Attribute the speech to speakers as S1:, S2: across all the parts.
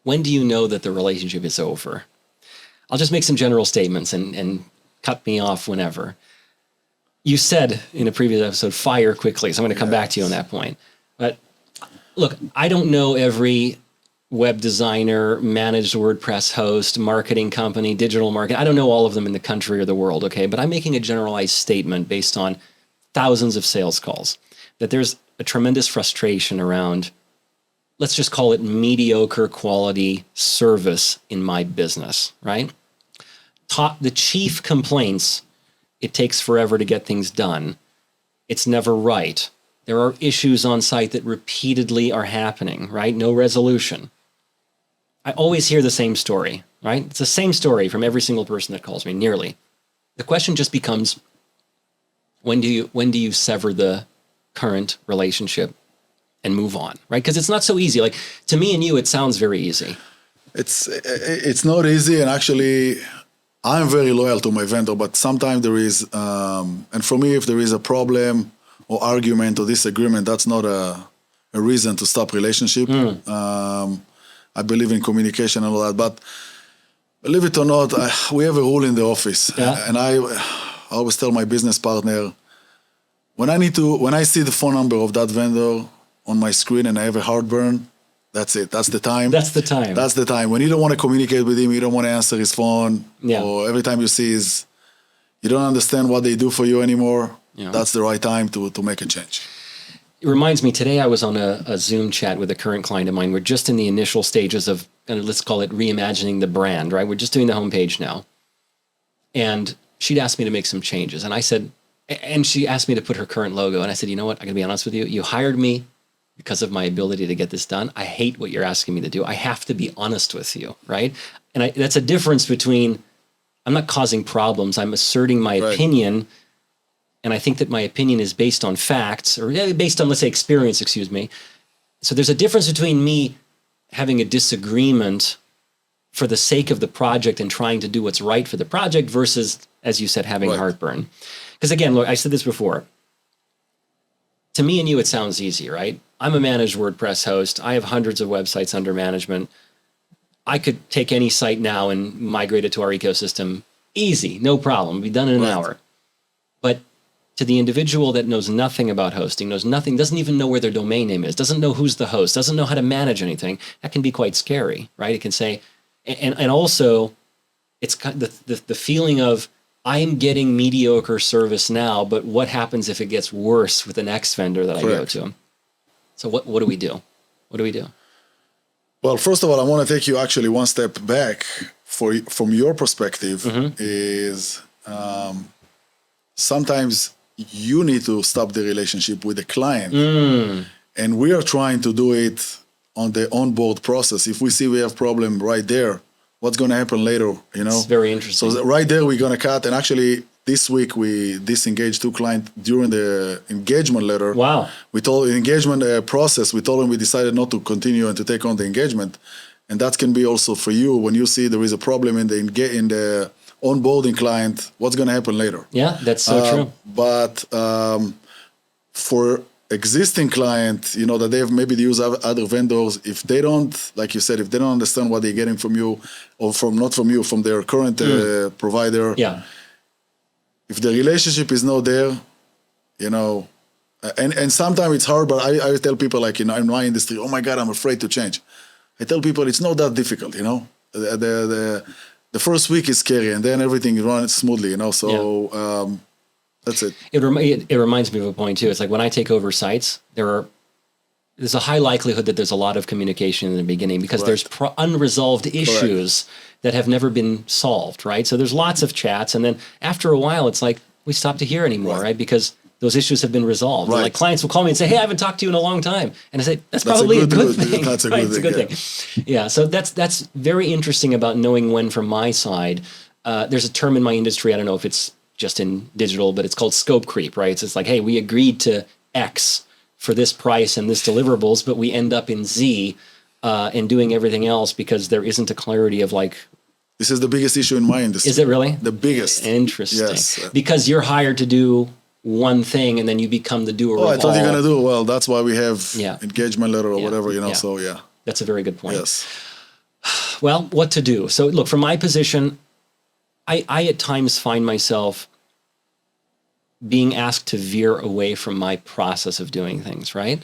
S1: when do you know that the relationship is over? I'll just make some general statements and cut me off whenever. You said in a previous episode, fire quickly. So I'm going to come back to you on that point. But look, I don't know every web designer, managed WordPress host, marketing company, digital marketing. I don't know all of them in the country or the world, okay? But I'm making a generalized statement based on thousands of sales calls, that there's a tremendous frustration around, let's just call it mediocre quality service in my business, right? The chief complaints, it takes forever to get things done. It's never right. There are issues on site that repeatedly are happening, right? No resolution. I always hear the same story, right? It's the same story from every single person that calls me, nearly. The question just becomes, when do you sever the current relationship and move on, right? Because it's not so easy. Like, to me and you, it sounds very easy.
S2: It's not easy, and actually, I'm very loyal to my vendor, but sometimes there is, and for me, if there is a problem or argument or disagreement, that's not a reason to stop relationship. I believe in communication and all that, but believe it or not, we have a rule in the office, and I always tell my business partner, when I see the phone number of that vendor on my screen and I have a heartburn, that's it. That's the time.
S1: That's the time.
S2: That's the time. When you don't want to communicate with him, you don't want to answer his phone, or every time you see you don't understand what they do for you anymore, that's the right time to make a change.
S1: It reminds me, today I was on a Zoom chat with a current client of mine. We're just in the initial stages of, let's call it reimagining the brand, right? We're just doing the homepage now. And she'd asked me to make some changes. And I said, and she asked me to put her current logo. And I said, you know what? I'm going to be honest with you. You hired me because of my ability to get this done. I hate what you're asking me to do. I have to be honest with you, right? And that's a difference between, I'm not causing problems. I'm asserting my opinion. And I think that my opinion is based on facts, or based on, let's say, experience, excuse me. So there's a difference between me having a disagreement for the sake of the project and trying to do what's right for the project versus, as you said, having heartburn. Because again, look, I said this before. To me and you, it sounds easy, right? I'm a managed WordPress host. I have hundreds of websites under management. I could take any site now and migrate it to our ecosystem. Easy, no problem. It'd be done in an hour. But to the individual that knows nothing about hosting, knows nothing, doesn't even know where their domain name is, doesn't know who's the host, doesn't know how to manage anything, that can be quite scary, right? It can say, and also, it's the feeling of, I am getting mediocre service now, but what happens if it gets worse with the next vendor that I go to? So what do we do? What do we do?
S2: Well, first of all, I want to take you actually one step back from your perspective. Is sometimes you need to stop the relationship with the client. And we are trying to do it on the onboard process. If we see we have problem right there, what's going to happen later, It's
S1: very interesting.
S2: So right there, we're going to cut. And actually, this week, we disengaged 2 clients during the engagement letter.
S1: Wow.
S2: We told the engagement process, we told them we decided not to continue and to take on the engagement. And that can be also for you when you see there is a problem in the onboarding client, what's going to happen later.
S1: Yeah, that's so true.
S2: But for existing client, that they have maybe use other vendors, if they don't, like you said, if they don't understand what they're getting from you, or not from you, from their current provider, if the relationship is not there, and sometimes it's hard, but I tell people, like, in my industry, oh my God, I'm afraid to change. I tell people it's not that difficult, The first week is scary, and then everything runs smoothly, So that's it.
S1: It reminds me of a point too. It's like when I take over sites, there's a high likelihood that there's a lot of communication in the beginning because there's unresolved issues that have never been solved, right? So there's lots of chats, and then after a while, it's like we stop to hear anymore, right? Because those issues have been resolved. Like clients will call me and say, "Hey, I haven't talked to you in a long time," and I say, "That's probably a good thing."
S2: That's a good thing.
S1: Yeah. So that's very interesting about knowing when, from my side, there's a term in my industry. I don't know if it's just in digital, but it's called scope creep, right? So it's like, hey, we agreed to X for this price and this deliverables, but we end up in Z and doing everything else because there isn't a clarity of like.
S2: This is the biggest issue in my industry.
S1: Is it really?
S2: The biggest.
S1: Interesting.
S2: Yes.
S1: Because you're hired to do one thing and then you become the doer of all.
S2: I thought you're going to do, well, that's why we have engagement letter or whatever, So yeah.
S1: That's a very good point.
S2: Yes.
S1: Well, what to do? So look, from my position, I at times find myself being asked to veer away from my process of doing things, right?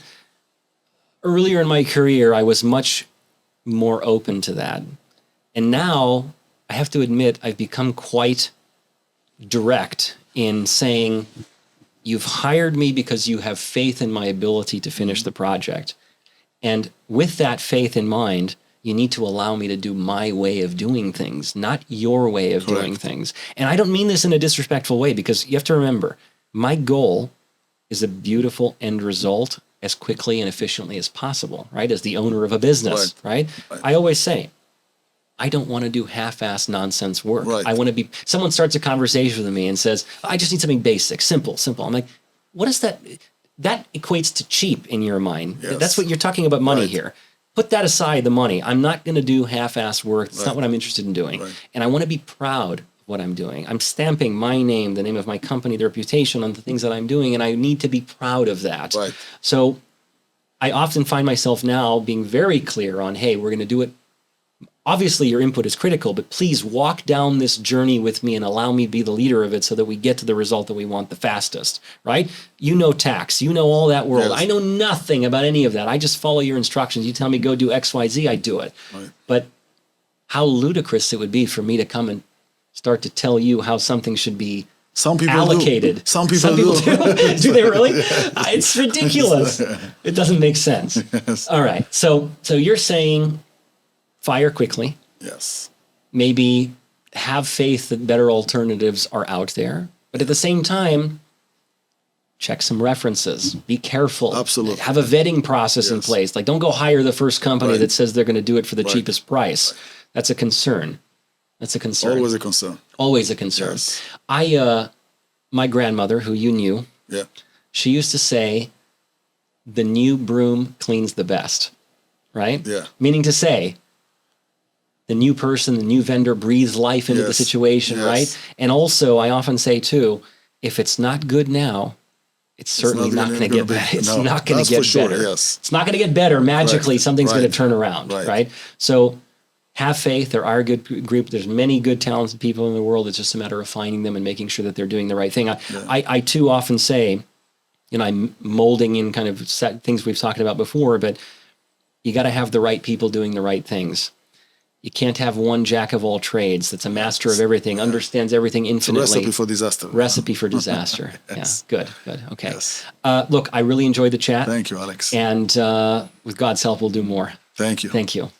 S1: Earlier in my career, I was much more open to that. And now I have to admit, I've become quite direct in saying, you've hired me because you have faith in my ability to finish the project. And with that faith in mind, you need to allow me to do my way of doing things, not your way of doing things. And I don't mean this in a disrespectful way, because you have to remember, my goal is a beautiful end result as quickly and efficiently as possible, right? As the owner of a business, right? I always say, I don't want to do half-assed nonsense work. I want to be, someone starts a conversation with me and says, I just need something basic, simple. I'm like, what is that? That equates to cheap in your mind. That's what you're talking about money here. Put that aside, the money. I'm not going to do half-assed work. It's not what I'm interested in doing. And I want to be proud of what I'm doing. I'm stamping my name, the name of my company, the reputation on the things that I'm doing, and I need to be proud of that. So I often find myself now being very clear on, hey, we're going to do it. Obviously, your input is critical, but please walk down this journey with me and allow me to be the leader of it so that we get to the result that we want the fastest, right? You know tax, you know all that world. I know nothing about any of that. I just follow your instructions. You tell me go do X, Y, Z, I do it. But how ludicrous it would be for me to come and start to tell you how something should be allocated.
S2: Do. Some people do.
S1: Do they really? It's ridiculous. It doesn't make sense. All right. So you're saying fire quickly.
S2: Yes.
S1: Maybe have faith that better alternatives are out there. But at the same time, check some references. Be careful.
S2: Absolutely.
S1: Have a vetting process in place. Like, don't go hire the first company that says they're going to do it for the cheapest price. That's a concern. That's a concern.
S2: Always a concern.
S1: Always a concern. My grandmother, who you knew, she used to say, the new broom cleans the best, right? Meaning to say, the new person, the new vendor breathes life into the situation, right? And also, I often say too, if it's not good now, it's certainly not going to get better. It's not going to get better. It's not going to get better magically. Something's going to turn around, right? So have faith. There are a good group. There's many good, talented people in the world. It's just a matter of finding them and making sure that they're doing the right thing. I too often say, I'm molding in kind of things we've talked about before, but you got to have the right people doing the right things. You can't have one jack of all trades that's a master of everything, understands everything infinitely.
S2: It's a recipe for disaster.
S1: Recipe for disaster. Yeah, good. Okay. Look, I really enjoyed the chat.
S2: Thank you, Alex.
S1: And with God's help, we'll do more.
S2: Thank you.
S1: Thank you.